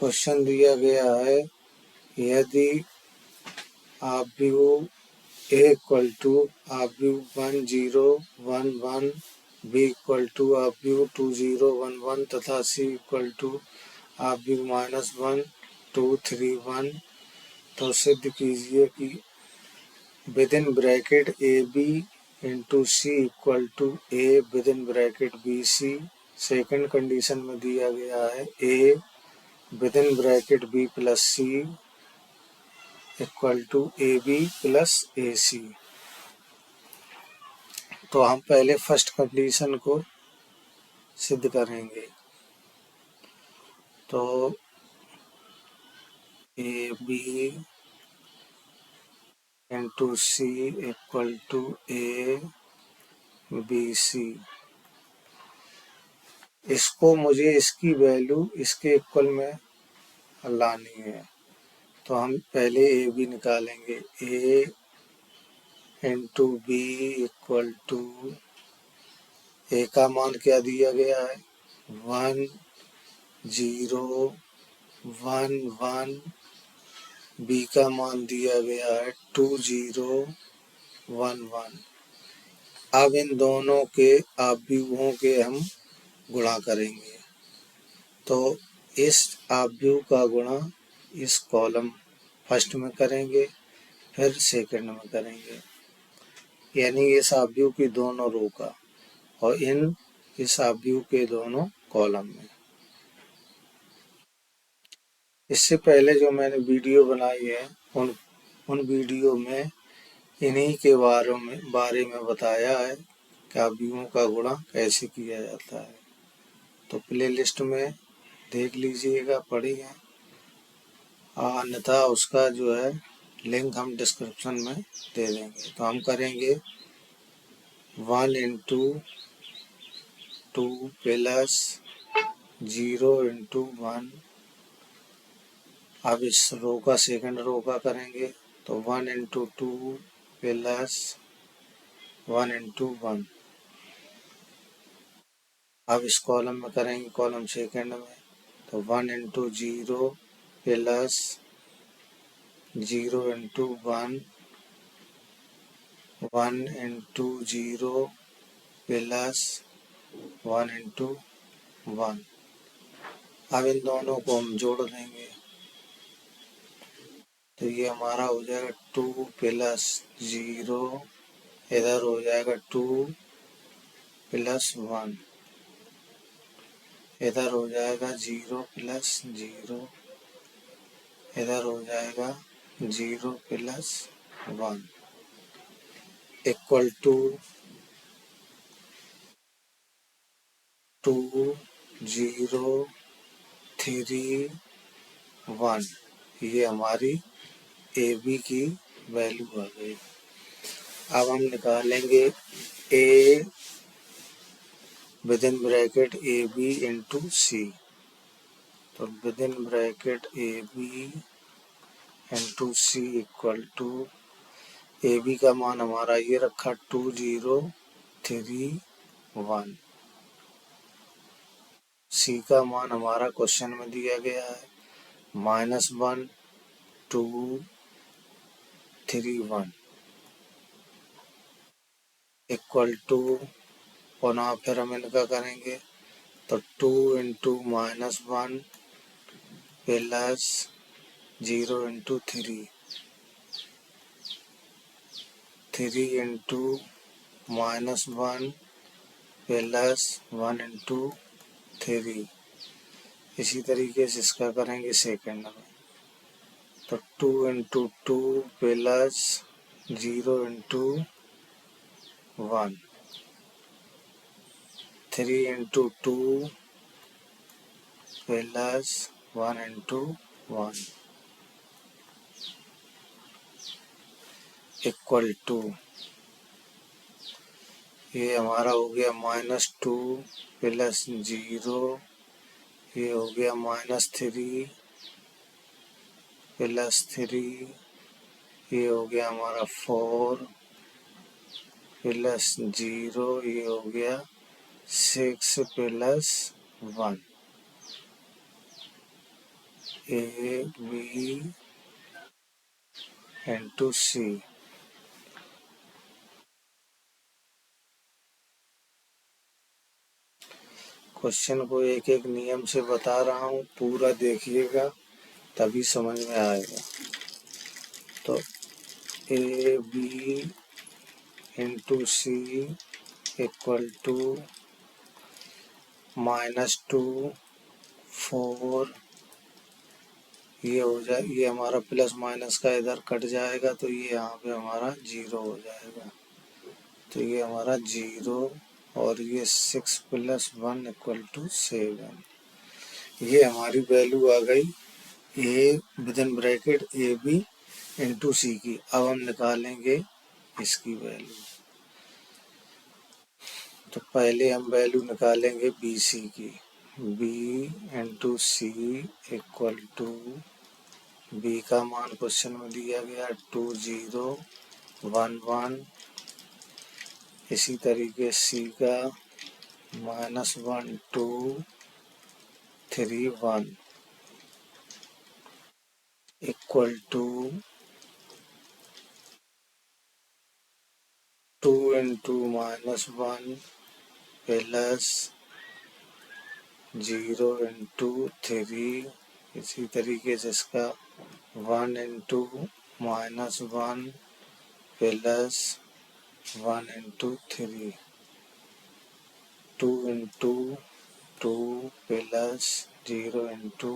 Question दिया गया है यदि आव्यूह A इक्वल टू आव्यूह 1011 B इक्वल टू आव्यूह 2011 तथा C इक्वल टू आव्यूह -1231 तो सिद्ध कीजिए कि within bracket a B into C equal to a within bracket B c. Second condition में दिया गया है a within bracket b plus C equal to A B plus a c. तो हम पहले first condition को सिद्ध करेंगे। तो A B into C equal to A B c. इसको मुझे इसकी वैल्यू इसके इक्वल में लानी है। तो हम पहले ए बी निकालेंगे। ए into B equal to a का मान क्या दिया गया है 1 0 1 1। बी का मान दिया गया है 2 0 1 1। अब इन दोनों के आव्यूहों के हम गुणा करेंगे। तो इस आव्यूह का गुणा इस कॉलम फर्स्ट में करेंगे फिर सेकंड में करेंगे, यानी इस आव्यूह की दोनों रो का और इस आव्यूह के दोनों कॉलम में। इससे पहले जो मैंने वीडियो बनाई है उन वीडियो में इन्हीं के बारे में बताया है कि आव्यूहों का गुणा कैसे किया जाता है। तो प्ले लिस्ट में देख लीजिएगा, पढ़िए। अन्यथा उसका जो है लिंक हम डिस्क्रिप्शन में दे देंगे। तो हम करेंगे 1 इंटू 2 प्लस 0 इंटू 1। अब इस रो का सेकंड रो का करेंगे तो 1 इंटू 2 प्लस 1 इंटू 1। अब इस कॉलम में करेंगे कॉलम सेकंड में तो 1 into 0 plus 0 into 1 1 into 0 plus 1 into 1। अब इन दोनों को हम जोड़ देंगे तो ये हमारा हो जाएगा 2 प्लस 0, इधर हो जाएगा 2 प्लस 1, इधर हो जाएगा 0 प्लस 0, इधर हो जाएगा 0 प्लस 1 इक्वल टू 2 0 3 1। ये हमारी ए बी की वैल्यू आ गई। अब हम निकालेंगे a within bracket a B into c. तो within bracket a B into C equal to A B का मान हमारा ये रखा 2 0 3 1। सी का मान हमारा क्वेश्चन में दिया गया है -1 2 3 1 इक्वल टू, पुनः फिर हम इनका करेंगे तो 2 into -1 plus 0 into 3 into -1 plus 1 into 3। इसी तरीके से इसका करेंगे सेकंड में तो 2 into 2 plus 0 into 1 3 into 2 plus 1 into 1 equal to, ये हमारा हो गया -2 प्लस 0, ये हो गया -3 प्लस 3, ये हो गया हमारा 4 प्लस 0, ये हो गया 6 plus 1 A B into C. Question को एक एक नियम से बता रहा हूँ, पूरा देखिएगा तभी समझ में आएगा। तो A B into C equal to -2 4, ये हो जाए, ये हमारा प्लस माइनस का इधर कट जाएगा तो ये यहाँ पे हमारा 0 हो जाएगा। तो ये हमारा 0 और ये 6 + 1 = 7। ये हमारी वैल्यू आ गई a within bracket a B into c की। अब हम निकालेंगे इसकी वैल्यू। तो पहले हम वैल्यू निकालेंगे बी सी की। B into C equal to, B का मान क्वेश्चन में दिया गया 2 0 1 1। इसी तरीके सी का -1 2 3 1 equal to 2 into -1 plus 0 into 3। इसी तरीके से इसका 1 into -1 plus 1 into 3। 2 into 2 plus 0 into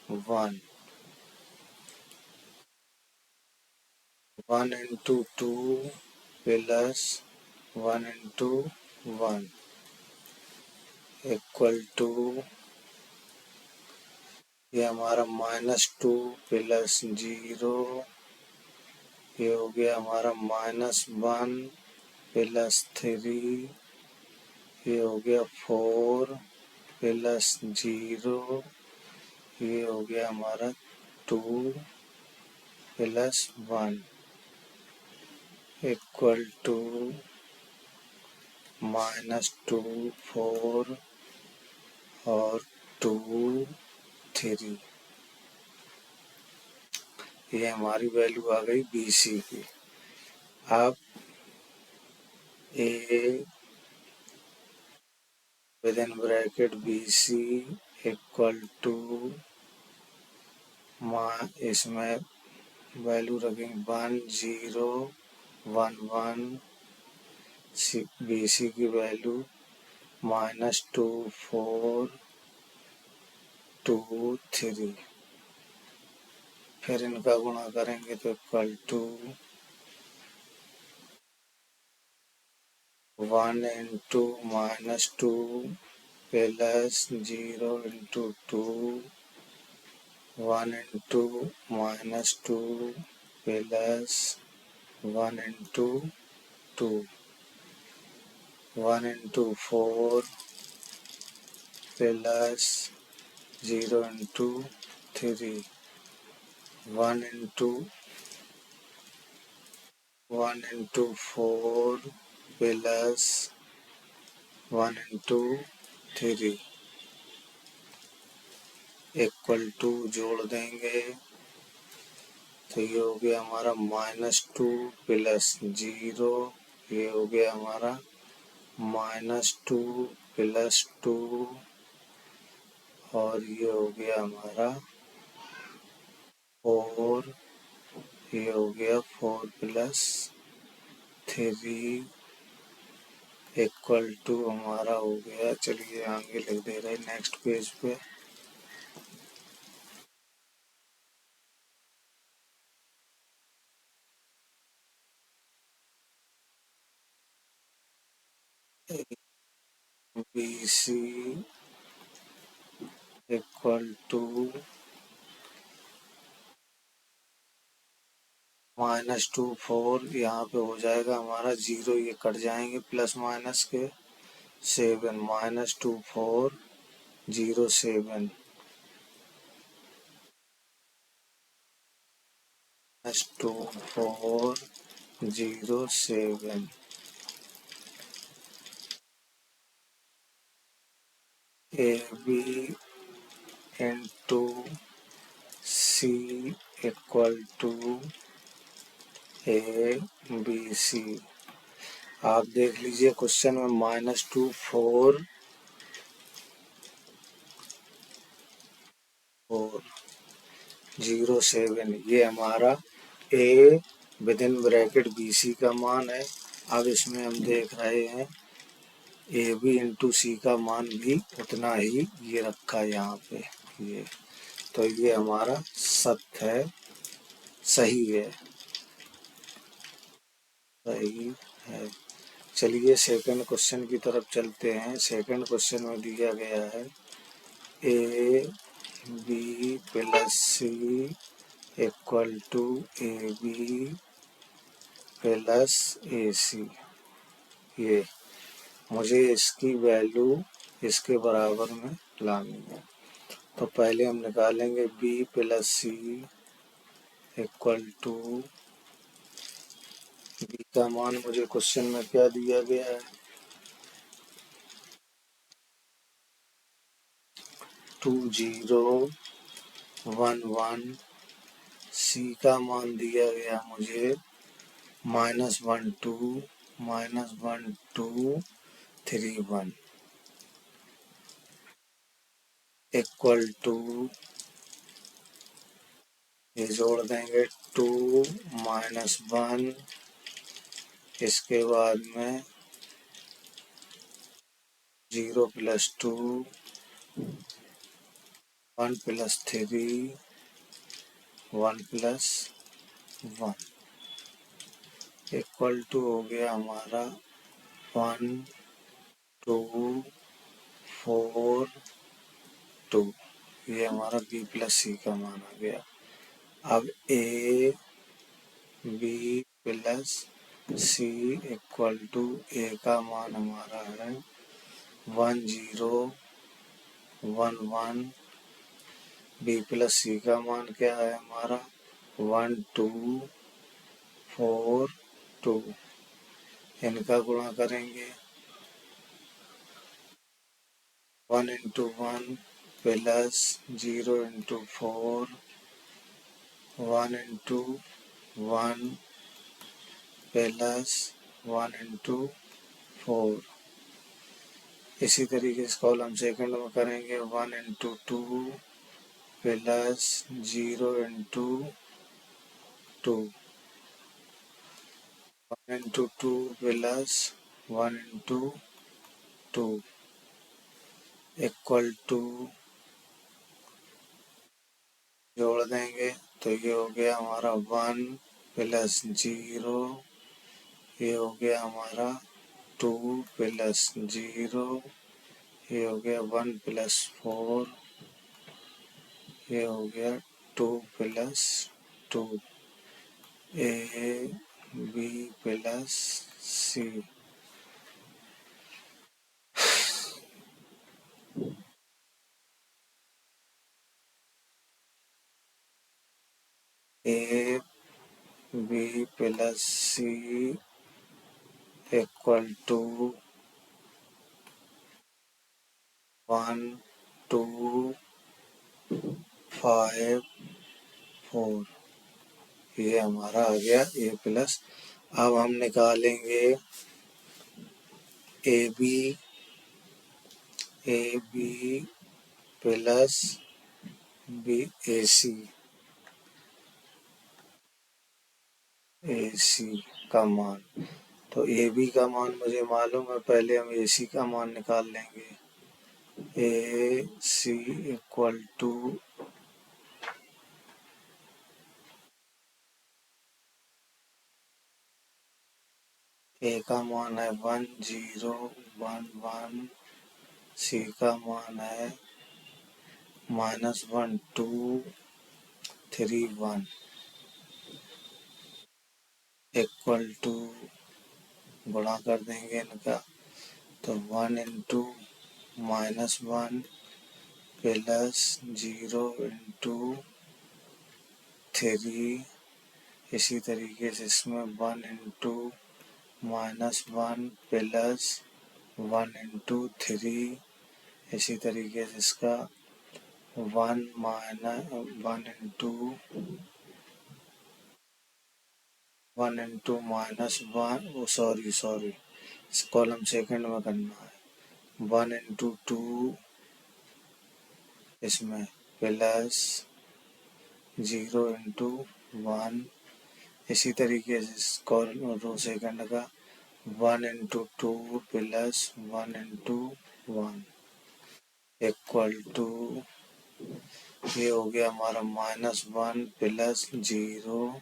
1। 1 into 2 plus 1 into 1 equal to, ये हमारा -2 प्लस 0, ये हो गया हमारा -1 प्लस 3, ये हो गया 4 प्लस 0, ये हो गया हमारा 2 प्लस 1 इक्वल टू -2 4 और 2 3। ये हमारी वैल्यू आ गई बी सी की। अब a within bracket B c equal to, इसमें वैल्यू रखेंगे 1 0 1 1। बी सी की वैल्यू -2 4 2 3। फिर इनका गुणा करेंगे तो equal to 1 into -2 plus 0 into 2, 1 into -2 plus 1 into 2, 1 into 4 plus 0 into 3, 1 into 4 plus 1 into 3 equal to, जोड़ देंगे तो ये हो गया हमारा -2 प्लस 0, ये हो गया हमारा -2 प्लस 2 और ये हो गया हमारा 4, ये हो गया 4 प्लस 3 इक्वल टू हमारा हो गया। चलिए आगे लिख दे रहे नेक्स्ट पेज पे। बी सी इक्वल टू -2 4, यहाँ पे हो जाएगा हमारा 0, ये कट जाएंगे प्लस माइनस के। 7 -2 4 0 7 -2 4 0 7। A B into C equal to A B C. आप देख लीजिए क्वेश्चन में -2 4 4 0 7 ये हमारा A within bracket B C का मान है। अब इसमें हम देख रहे हैं ए बी इंटू सी का मान भी उतना ही ये रखा है यहाँ पे ये, तो ये हमारा सत्य है, सही है, सही है। चलिए सेकंड क्वेश्चन की तरफ चलते हैं। सेकंड क्वेश्चन में दिया गया है a B plus C equal to A B plus a c. ये मुझे इसकी वैल्यू इसके बराबर में लानी है। तो पहले हम निकालेंगे B plus C equal to, B का मान मुझे क्वेश्चन में क्या दिया गया है 2 0 1 1। सी का मान दिया गया मुझे -1 2 -1 2 3 1 इक्वल टू, ये जोड़ देंगे 2 -1, इसके बाद में 0 + 2 1 + 3 1 + 1 इक्वल टू हो गया हमारा 1 2 4 2। ये हमारा बी प्लस सी का मान आ गया। अब A B plus C equal to, a का मान हमारा है 1 0 1 1। बी प्लस सी का मान क्या है हमारा 1 2 4 2। इनका गुणा करेंगे 1 × 1 प्लस 0 × 4 1 × 1 प्लस 1 × 4। इसी तरीके से कॉलम सेकंड में करेंगे 1 × 2 प्लस 0 × 2 1 × 2 प्लस 1 × 2 इक्वल टू, जोड़ देंगे तो ये हो गया हमारा 1 प्लस 0, ये हो गया हमारा 2 प्लस 0, ये हो गया 1 + 4, ये हो गया 2 + 2। A B plus C. A B plus C equal to 1 2 5 4। ये हमारा आ गया ए प्लस। अब हम निकालेंगे ए बी प्लस बी ए सी का मान। तो ए बी का मान मुझे मालूम है, पहले हम ए सी का मान निकाल लेंगे। ए सी इक्वल टू, ए का मान है 1 0 1 1, सी का मान है -1 2 3 1 इक्वल टू, गुणा कर देंगे इनका तो 1 × -1 प्लस 0 × 3। इसी तरीके से इसमें 1 × -1 प्लस 1 × 3। इसी तरीके से इसका one into minus one, sorry column second में करना है। 1 इंटू 2 इसमें प्लस 0 इंटू 1, इसी तरीके से कॉलम रो सेकंड का 1 into 2 plus 1 into 1 equal to, ये हो गया हमारा -1 प्लस 0,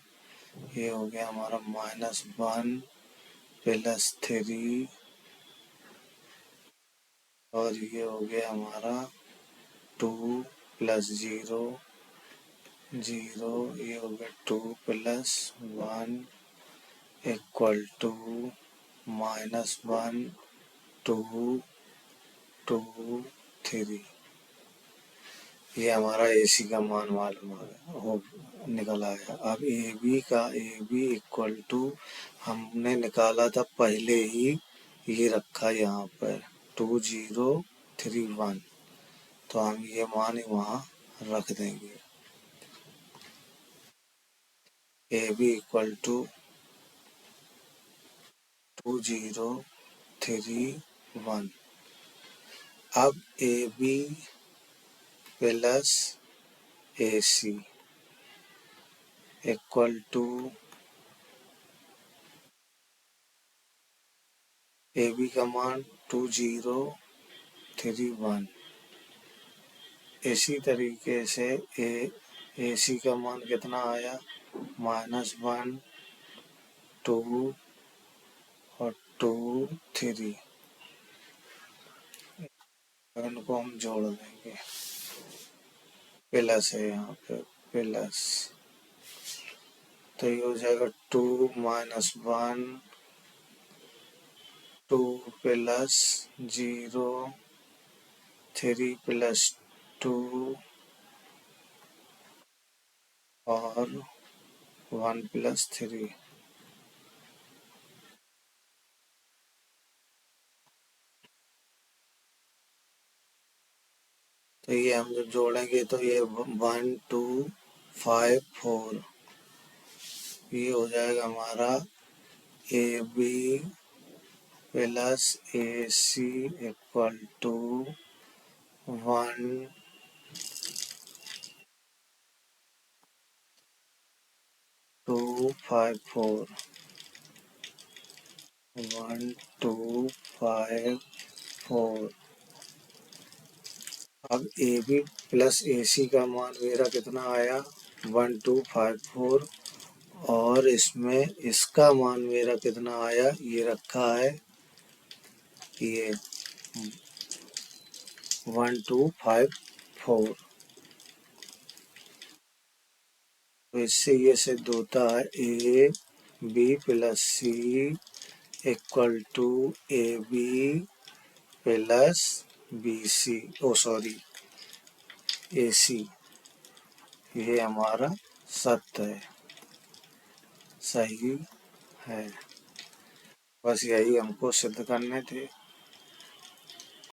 ये हो गया हमारा -1 प्लस 3, और ये हो गया हमारा 2 प्लस 0, ये हो गया 2 प्लस 1 इक्वल टू -1 2 2 3। ये हमारा AC का मान मालूम हो निकल आया। अब ए बी इक्वल टू हमने निकाला था पहले ही, ये रखा यहाँ पर 2031, तो हम ये मान वहाँ रख देंगे। A B equal to 2031। अब A B plus AC equal to, A B का मान 2031, इसी तरीके से AC का मान कितना आया, -1 2 और 2 3, इनको हम जोड़ देंगे, प्लस है यहाँ पे प्लस, तो ये हो जाएगा 2 -1 2 प्लस 0 3 प्लस 2 और 1 प्लस 3। तो ये हम जब जोड़ेंगे तो ये 1 2 5 4, ये हो जाएगा हमारा A B plus AC equal to 1 2 5 4, 1 2 5 4। अब AB प्लस AC का मान मेरा कितना आया, 1 2 5 4, और इसमें इसका मान मेरा कितना आया, ये रखा है, ये 1 2 5 4। तो इससे ये सिद्ध होता है a B plus C equal to A B plus b c, a c. ये हमारा सत्य है, सही है। बस यही हमको सिद्ध करने थे।